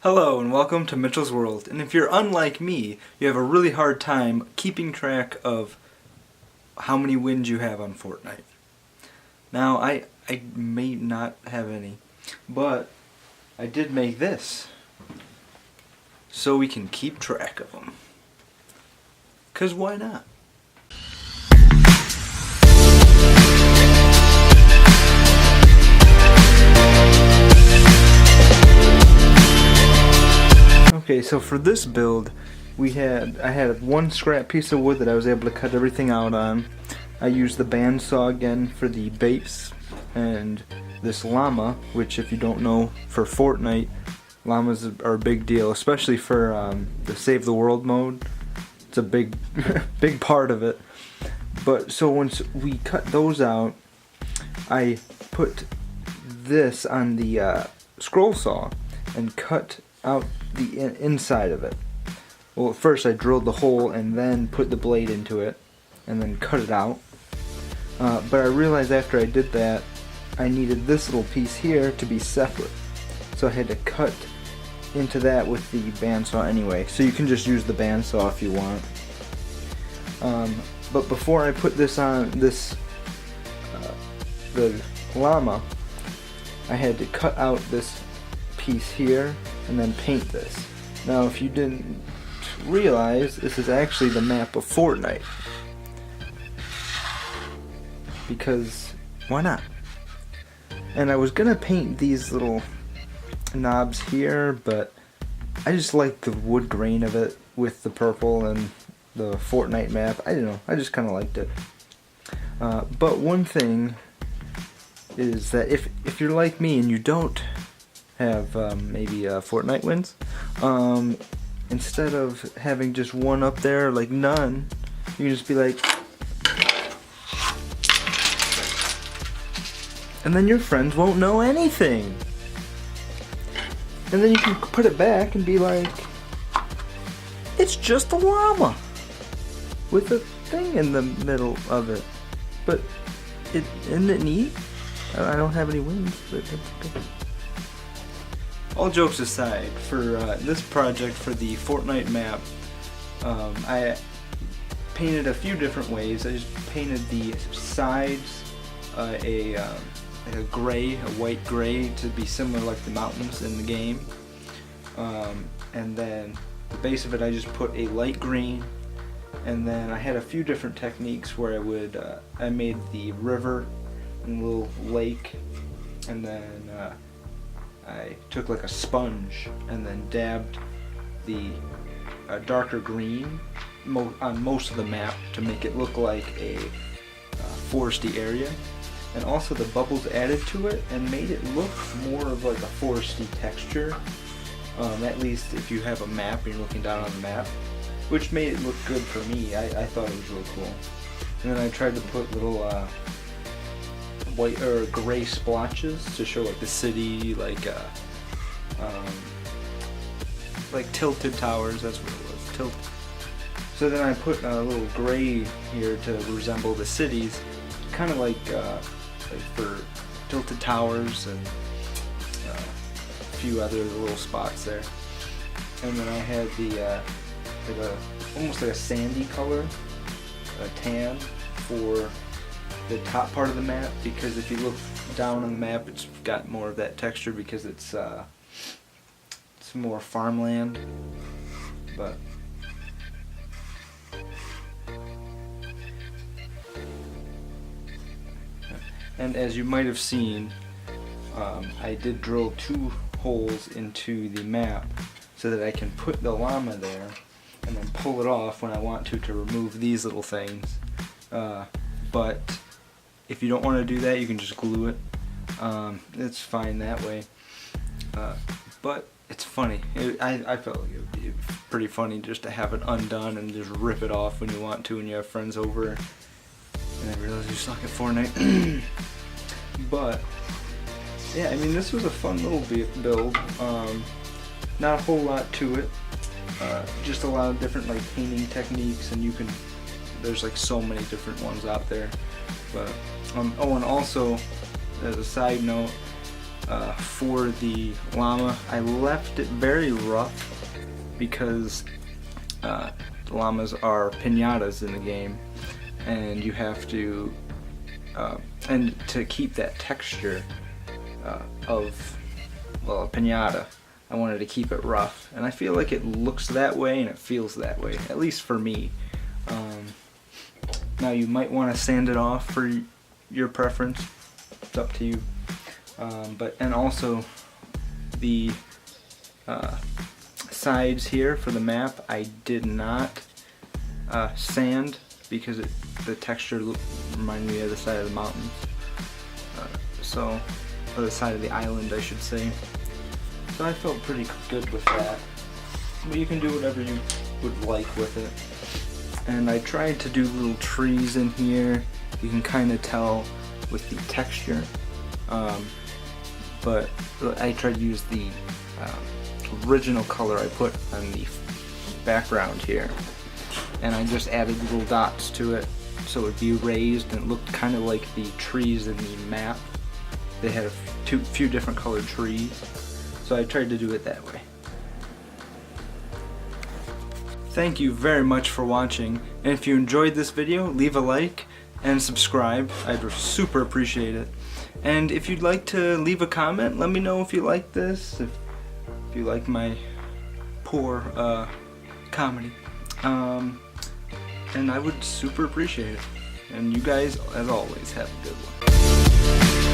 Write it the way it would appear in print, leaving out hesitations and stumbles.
Hello and welcome to Mitchell's World, and if you're unlike me, you have a really hard time keeping track of how many wins you have on Fortnite. Now, I may not have any, but I did make this so we can keep track of them. 'Cause why not? Okay, so for this build, I had one scrap piece of wood that I was able to cut everything out on. I used the bandsaw again for the base, and this llama, which if you don't know, for Fortnite, llamas are a big deal, especially for the Save the World mode. It's a big, big part of it. But so once we cut those out, I put this on the scroll saw and cut out the inside of it. Well, at first I drilled the hole and then put the blade into it and then cut it out. But I realized after I did that, I needed this little piece here to be separate. So I had to cut into that with the bandsaw anyway. So you can just use the bandsaw if you want. But before I put this on the llama, I had to cut out this piece here and then paint this. Now, if you didn't realize, this is actually the map of Fortnite. Because why not? And I was gonna paint these little knobs here, but I just like the wood grain of it with the purple and the Fortnite map. I don't know, I just kind of liked it. But one thing is that if you're like me and you don't have maybe Fortnite wins, instead of having just one up there, like none, you can just be like, and then your friends won't know anything. And then you can put it back and be like, it's just a llama with a thing in the middle of it. But isn't it neat? I don't have any wins, but it's okay. All jokes aside, for this project for the Fortnite map, I painted a few different ways. I just painted the sides a white gray to be similar like the mountains in the game, and then the base of it I just put a light green, and then I had a few different techniques where I made the river and a little lake, and then I took like a sponge and then dabbed the darker green on most of the map to make it look like a foresty area, and also the bubbles added to it and made it look more of like a foresty texture, at least if you have a map and you're looking down on the map, which made it look good for me. I thought it was really cool. And then I tried to put little white or gray splotches to show like the city, like tilted towers. That's what it was, tilted. So then I put a little gray here to resemble the cities, kind of like for tilted towers, and a few other little spots there. And then I had the almost like a sandy color, a tan, for the top part of the map, because if you look down on the map, it's got more of that texture because it's more farmland. But and as you might have seen, I did drill 2 holes into the map so that I can put the llama there and then pull it off when I want to remove these little things. But if you don't want to do that, you can just glue it. It's fine that way. But it's funny. I felt like it would be pretty funny just to have it undone and just rip it off when you want to when you have friends over and then realize you suck at Fortnite. But yeah, I mean, this was a fun little build. Not a whole lot to it. Just a lot of different like painting techniques, and there's like so many different ones out there. But oh, and also as a side note, for the llama. I left it very rough because llamas are piñatas in the game, and you have to, and to keep that texture of, well, a piñata, I wanted to keep it rough, and I feel like it looks that way and it feels that way, at least for me. Now you might want to sand it off for your preference, it's up to you. And also the sides here for the map, I did not sand because the texture reminded me of the side of the mountains, or the side of the island, I should say. So I felt pretty good with that. But you can do whatever you would like with it. And I tried to do little trees in here. You can kind of tell with the texture. But I tried to use the original color I put on the background here. And I just added little dots to it so it would be raised and it looked kind of like the trees in the map. They had a few different colored trees. So I tried to do it that way. Thank you very much for watching, and if you enjoyed this video, leave a like and subscribe. I'd super appreciate it. And if you'd like to leave a comment, let me know if you like this, if you like my poor comedy. And I would super appreciate it. And you guys, as always, have a good one.